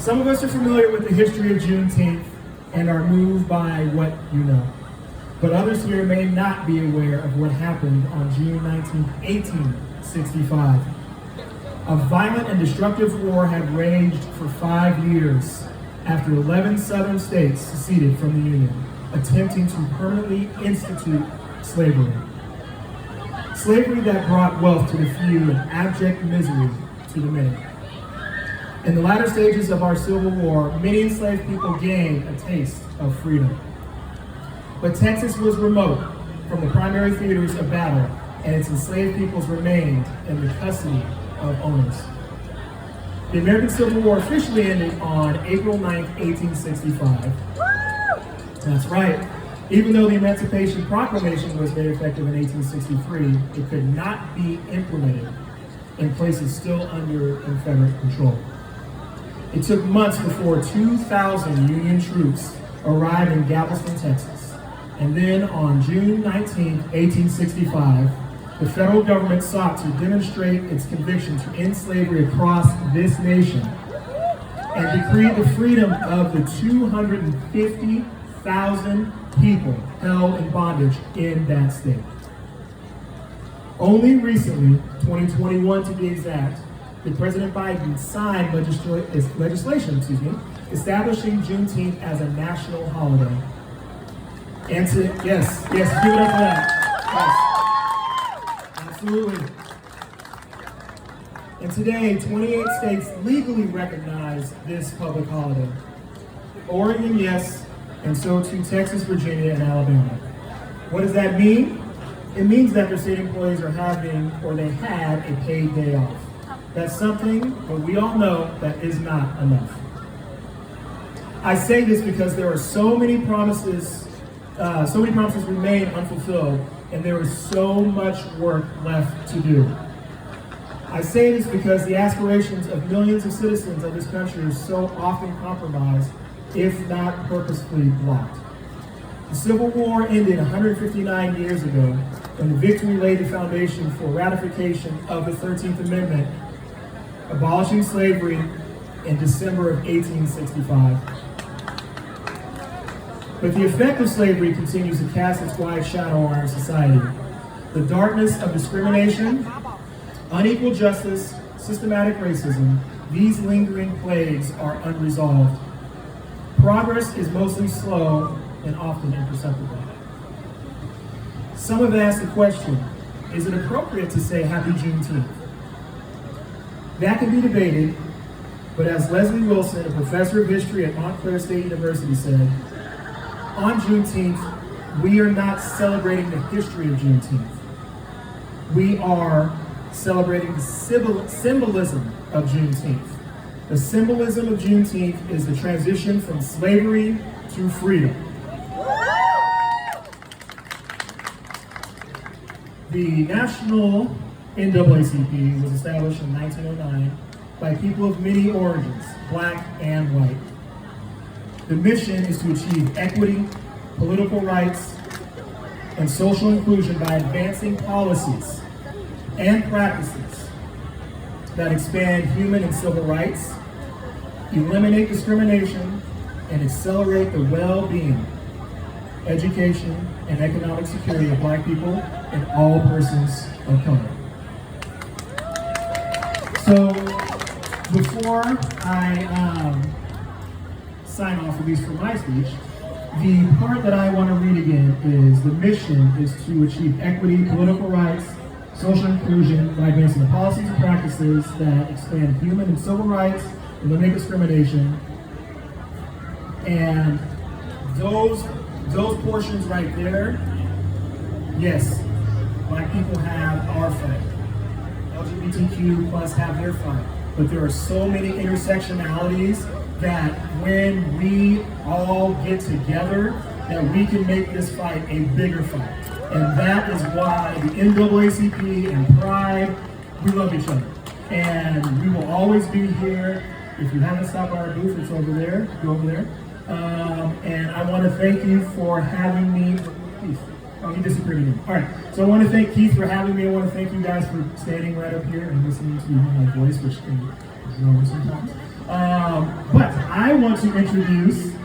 Some of us are familiar with the history of Juneteenth and are moved by what you know. But others here may not be aware of what happened on June 19, 1865. A violent and destructive war had raged for 5 years after 11 southern states seceded from the Union, attempting to permanently institute slavery. Slavery that brought wealth to the few and abject misery to the many. In the latter stages of our Civil War, many enslaved people gained a taste of freedom. But Texas was remote from the primary theaters of battle, and its enslaved peoples remained in the custody of owners. The American Civil War officially ended on April 9, 1865. That's right. Even though the Emancipation Proclamation was made effective in 1863, it could not be implemented in places still under Confederate control. It took months before 2,000 Union troops arrived in Galveston, Texas. And then on June 19, 1865, the federal government sought to demonstrate its conviction to end slavery across this nation and decreed the freedom of the 250,000 people held in bondage in that state. Only recently, 2021 to be exact, did President Biden sign legislation, establishing Juneteenth as a national holiday. And to, yes, give it up for that. Yes, absolutely. And today, 28 states legally recognize this public holiday. Oregon, yes, and so too Texas, Virginia, and Alabama. What does that mean? It means that their state employees are having, or they had, a paid day off. That's something, but we all know that is not enough. I say this because there are so many promises remain unfulfilled, and there is so much work left to do. I say this because the aspirations of millions of citizens of this country are so often compromised, if not purposefully blocked. The Civil War ended 159 years ago, when the victory laid the foundation for ratification of the 13th Amendment, abolishing slavery in December of 1865. But the effect of slavery continues to cast its wide shadow on our society. The darkness of discrimination, unequal justice, systematic racism, these lingering plagues are unresolved. Progress is mostly slow and often imperceptible. Some have asked the question, is it appropriate to say Happy Juneteenth? That can be debated, but as Leslie Wilson, a professor of history at Montclair State University, said, on Juneteenth, we are not celebrating the history of Juneteenth. We are celebrating the symbolism of Juneteenth. The symbolism of Juneteenth is the transition from slavery to freedom. The National NAACP was established in 1909 by people of many origins, black and white. The mission is to achieve equity, political rights, and social inclusion by advancing policies and practices that expand human and civil rights, eliminate discrimination, and accelerate the well-being, education, and economic security of black people and all persons of color. So, before I sign off, at least for my speech, the part that I want to read again is the mission is to achieve equity, political rights, social inclusion by advancing the policies and practices that expand human and civil rights, eliminate discrimination, and those portions right there, yes, black people have our fight. LGBTQ plus have their fight. But there are so many intersectionalities that when we all get together, that we can make this fight a bigger fight. And that is why the NAACP and Pride, we love each other. And we will always be here. If you haven't stopped by our booth, it's over there. Go over there. And I want to thank you for having me. Keith. Oh, he disappeared again. All right. So I want to thank Keith for having me. I want to thank you guys for standing right up here and listening to my voice, which can grow sometimes. But want to introduce